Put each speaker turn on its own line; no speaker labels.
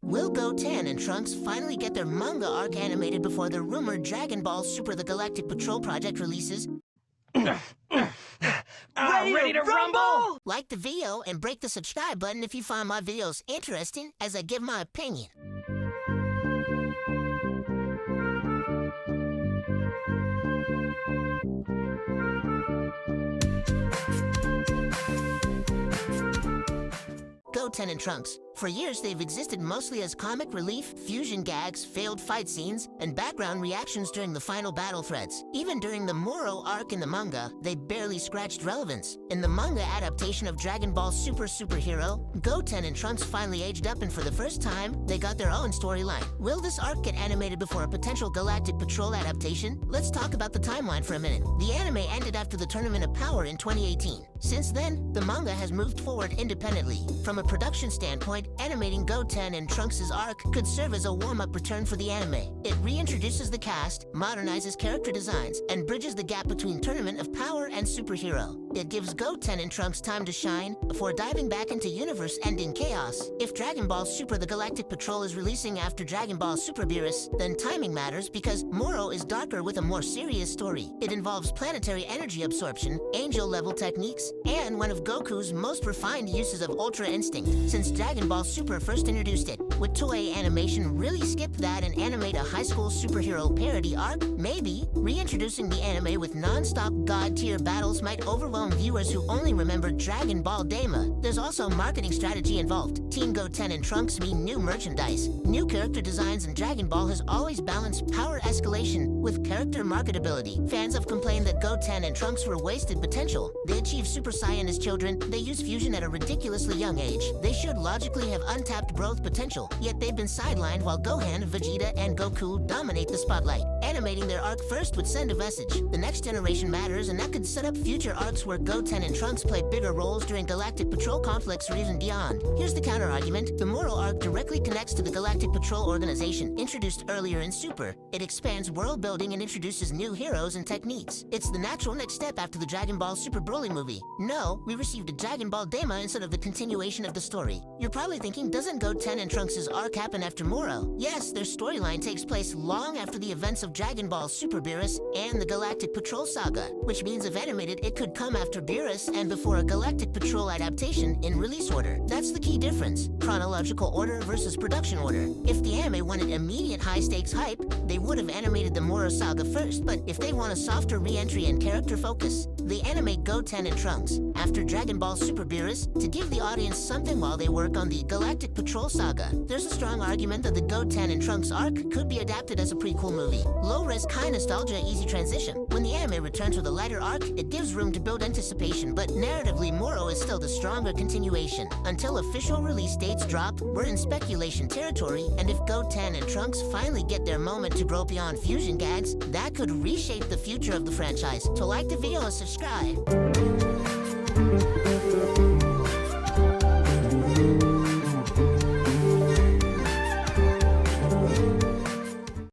Will Goten and Trunks finally get their manga arc animated before the rumored Dragon Ball Super the Galactic Patrol project releases?
Ready to rumble?
Like the video and break the subscribe button if you find my videos interesting as I give my opinion. Goten and Trunks. For years, they've existed mostly as comic relief, fusion gags, failed fight scenes, and background reactions during the final battle threads. Even during the Moro arc in the manga, they barely scratched relevance. In the manga adaptation of Dragon Ball Super Superhero, Goten and Trunks finally aged up, and for the first time, they got their own storyline. Will this arc get animated before a potential Galactic Patrol adaptation? Let's talk about the timeline for a minute. The anime ended after the Tournament of Power in 2018. Since then, the manga has moved forward independently. From a production standpoint, animating Goten and Trunks' arc could serve as a warm-up return for the anime. It reintroduces the cast, modernizes character designs, and bridges the gap between Tournament of Power and Superhero. It gives Goten and Trunks time to shine before diving back into universe-ending chaos. If Dragon Ball Super the Galactic Patrol is releasing after Dragon Ball Super Beerus, then timing matters because Moro is darker with a more serious story. It involves planetary energy absorption, angel-level techniques, and one of Goku's most refined uses of Ultra Instinct since Dragon Ball Super first introduced it. Would Toei Animation really skip that and animate a high school superhero parody arc? Maybe. Reintroducing the anime with non-stop god-tier battles might overwhelm viewers who only remember Dragon Ball Daima. There's also marketing strategy involved. Team Goten and Trunks mean new merchandise, new character designs, and Dragon Ball has always balanced power escalation with character marketability. Fans have complained that Goten and Trunks were wasted potential. They achieve Super Saiyan as children, they use fusion at a ridiculously young age. They should logically have untapped growth potential, yet they've been sidelined while Gohan, Vegeta, and Goku dominate the spotlight. Animating their arc first would send a message. The next generation matters, and that could set up future arcs where Goten and Trunks play bigger roles during Galactic Patrol conflicts or even beyond. Here's the counter-argument. The Moro arc directly connects to the Galactic Patrol organization, introduced earlier in Super. It expands world building and introduces new heroes and techniques. It's the natural next step after the Dragon Ball Super Broly movie. No, we received a Dragon Ball Daima instead of the continuation of the story. You're probably thinking, doesn't Goten and Trunks' arc happen after Moro? Yes, their storyline takes place long after the events of Dragon Ball Super Beerus and the Galactic Patrol saga, which means if animated, it could come after Beerus and before a Galactic Patrol adaptation in release order. That's the key difference. Chronological order versus production order. If the anime wanted immediate high-stakes hype, they would have animated the Moro saga first, but if they want a softer re-entry and character focus, they animate Goten and Trunks after Dragon Ball Super Beerus to give the audience something while they work on the Galactic Patrol saga. There's a strong argument that the Goten and Trunks arc could be adapted as a prequel movie. Low-res high nostalgia, easy transition. When the anime returns with a lighter arc, it gives room to build anticipation, but narratively Moro is still the stronger continuation. Until official release dates drop, we're in speculation territory, and if Goten and Trunks finally get their moment to grow beyond fusion gags, that could reshape the future of the franchise. So like the video and subscribe.